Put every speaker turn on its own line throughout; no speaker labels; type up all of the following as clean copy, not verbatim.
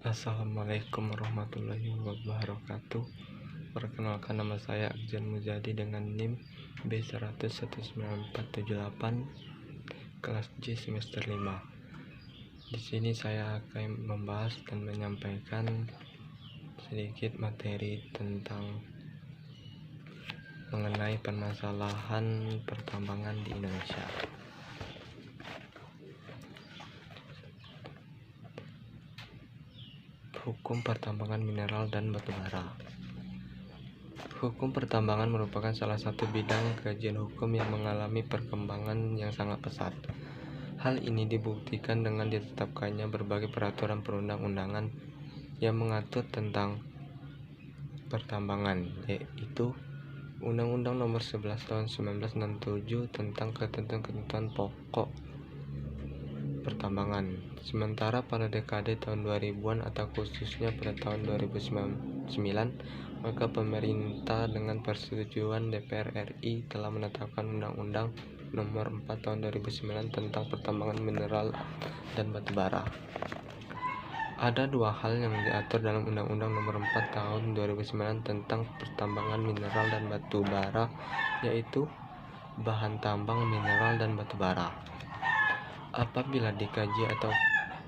Assalamualaikum warahmatullahi wabarakatuh. Perkenalkan, nama saya Akjan Muzadi dengan NIM B1001948 kelas J semester 5. Di sini saya akan membahas dan menyampaikan sedikit materi tentang mengenai permasalahan pertambangan di Indonesia. Hukum pertambangan mineral dan batu bara. Hukum pertambangan merupakan salah satu bidang kajian hukum yang mengalami perkembangan yang sangat pesat. Hal ini dibuktikan dengan ditetapkannya berbagai peraturan perundang-undangan yang mengatur tentang pertambangan, yaitu Undang-Undang Nomor 11 Tahun 1967 tentang ketentuan-ketentuan pokok pertambangan. Sementara pada dekade tahun 2000-an atau khususnya pada tahun 2009, maka pemerintah dengan persetujuan DPR RI telah menetapkan Undang-Undang Nomor 4 Tahun 2009 tentang pertambangan mineral dan batu bara. Ada dua hal yang diatur dalam Undang-Undang Nomor 4 Tahun 2009 tentang pertambangan mineral dan batu bara, yaitu bahan tambang mineral dan batu bara. Apabila dikaji atau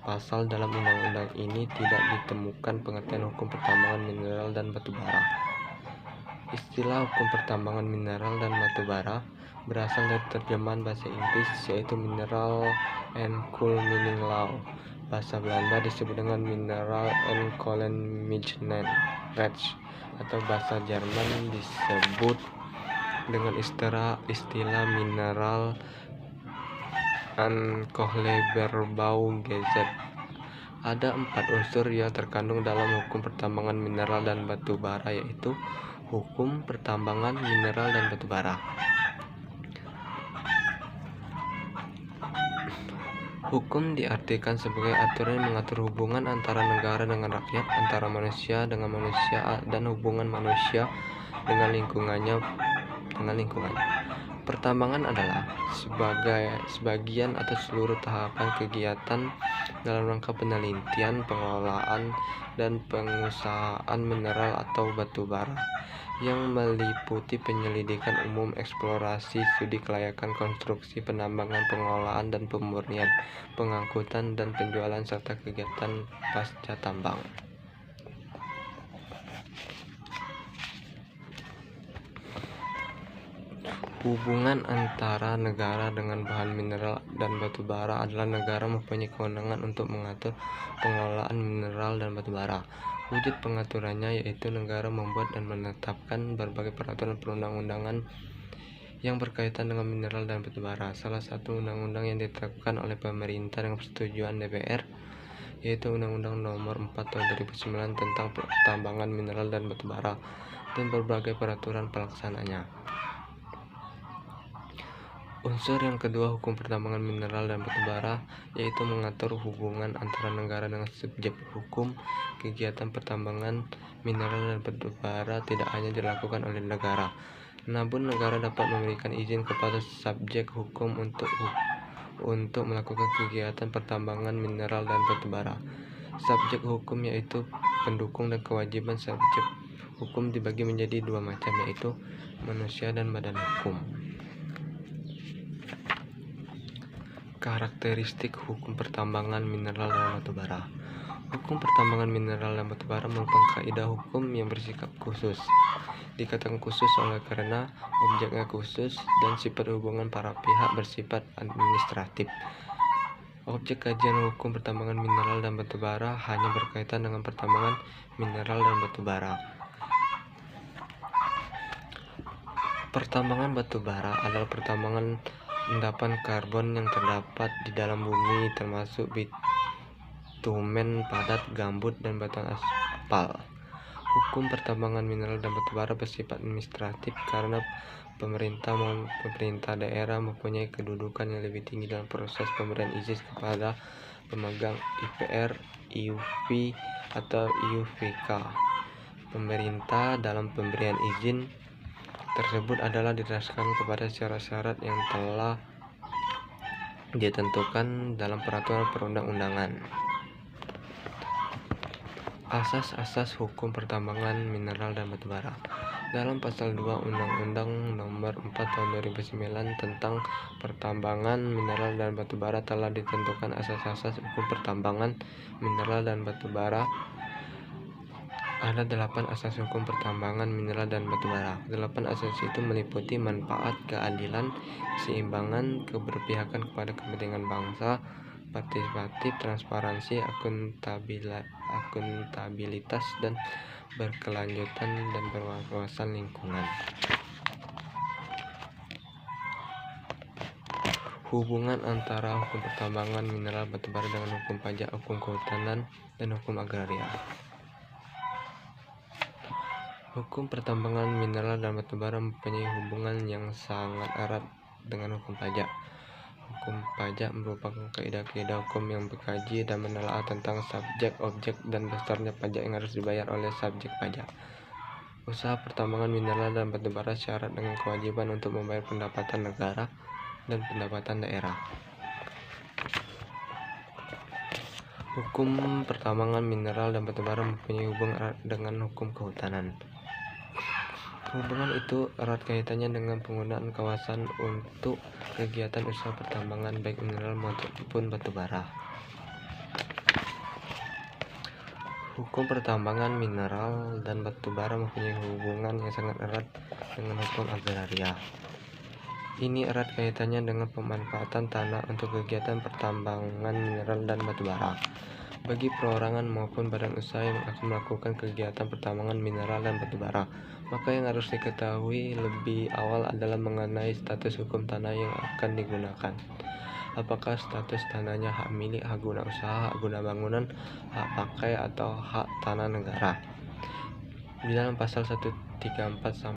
pasal dalam undang-undang ini tidak ditemukan pengertian hukum pertambangan mineral dan batu bara. Istilah hukum pertambangan mineral dan batu bara berasal dari terjemahan bahasa Inggris, yaitu Mineral and Coal Mining Law. Bahasa Belanda disebut dengan Mineral and Kohlenmijnen Recht, atau bahasa Jerman disebut dengan istilah Mineral and Kohlebergbaugesetz. Ada 4 unsur yang terkandung dalam hukum pertambangan mineral dan batu bara, yaitu hukum pertambangan mineral dan batu bara. Hukum diartikan sebagai aturan yang mengatur hubungan antara negara dengan rakyat, antara manusia dengan manusia, dan hubungan manusia dengan lingkungannya. Pertambangan adalah sebagian atau seluruh tahapan kegiatan dalam rangka penelitian, pengelolaan, dan pengusahaan mineral atau batu bara yang meliputi penyelidikan umum, eksplorasi, studi kelayakan, konstruksi, penambangan, pengelolaan dan pemurnian, pengangkutan dan penjualan, serta kegiatan pasca tambang. Hubungan antara negara dengan bahan mineral dan batu bara adalah negara mempunyai kewenangan untuk mengatur pengelolaan mineral dan batu bara. Wujud pengaturannya yaitu negara membuat dan menetapkan berbagai peraturan perundang-undangan yang berkaitan dengan mineral dan batu bara. Salah satu undang-undang yang ditetapkan oleh pemerintah dengan persetujuan DPR yaitu Undang-Undang Nomor 4 Tahun 2009 tentang pertambangan mineral dan batu bara dan berbagai peraturan pelaksananya. Unsur yang kedua hukum pertambangan mineral dan batu bara yaitu mengatur hubungan antara negara dengan subjek hukum. Kegiatan pertambangan mineral dan batu bara tidak hanya dilakukan oleh negara, namun negara dapat memberikan izin kepada subjek hukum untuk melakukan kegiatan pertambangan mineral dan batu bara. Subjek hukum yaitu pendukung, dan kewajiban subjek hukum dibagi menjadi dua macam, yaitu manusia dan badan hukum. Karakteristik hukum pertambangan mineral dan batu bara. Hukum pertambangan mineral dan batu bara merupakan kaidah hukum yang bersikap khusus. Dikatakan khusus oleh karena objeknya khusus dan sifat hubungan para pihak bersifat administratif. Objek kajian hukum pertambangan mineral dan batu bara hanya berkaitan dengan pertambangan mineral dan batu bara. Pertambangan batu bara adalah pertambangan endapan karbon yang terdapat di dalam bumi, termasuk bitumen padat, gambut, dan batu aspal. Hukum pertambangan mineral dan batu bara bersifat administratif karena pemerintah daerah mempunyai kedudukan yang lebih tinggi dalam proses pemberian izin kepada pemegang IPR, IUP, atau IUVK. Pemerintah dalam pemberian izin tersebut adalah didasarkan kepada syarat-syarat yang telah ditentukan dalam peraturan perundang-undangan. Asas-asas hukum pertambangan mineral dan batubara. Dalam pasal 2 Undang-Undang Nomor 4 Tahun 2009 tentang pertambangan mineral dan batubara telah ditentukan asas-asas hukum pertambangan mineral dan batubara. Ada 8 asas hukum pertambangan mineral dan batubara. 8 asas itu meliputi manfaat, keadilan, keseimbangan, keberpihakan kepada kepentingan bangsa, partisipatif, transparansi, akuntabilitas, dan berkelanjutan dan berwawasan lingkungan. Hubungan antara hukum pertambangan mineral batubara dengan hukum pajak, hukum kehutanan, dan hukum agraria. Hukum pertambangan mineral dan batubara mempunyai hubungan yang sangat erat dengan hukum pajak. Hukum pajak merupakan kaidah-kaidah hukum yang mengkaji dan menelaah tentang subjek, objek, dan besarnya pajak yang harus dibayar oleh subjek pajak. Usaha pertambangan mineral dan batubara syarat dengan kewajiban untuk membayar pendapatan negara dan pendapatan daerah. Hukum pertambangan mineral dan batubara mempunyai hubungan erat dengan hukum kehutanan. Hubungan itu erat kaitannya dengan penggunaan kawasan untuk kegiatan usaha pertambangan baik mineral maupun batubara. Hukum pertambangan mineral dan batubara mempunyai hubungan yang sangat erat dengan hukum agraria. Ini erat kaitannya dengan pemanfaatan tanah untuk kegiatan pertambangan mineral dan batubara. Bagi perorangan maupun badan usaha yang akan melakukan kegiatan pertambangan mineral dan batubara, maka yang harus diketahui lebih awal adalah mengenai status hukum tanah yang akan digunakan. Apakah status tanahnya hak milik, hak guna usaha, hak guna bangunan, hak pakai, atau hak tanah negara. Di dalam pasal 134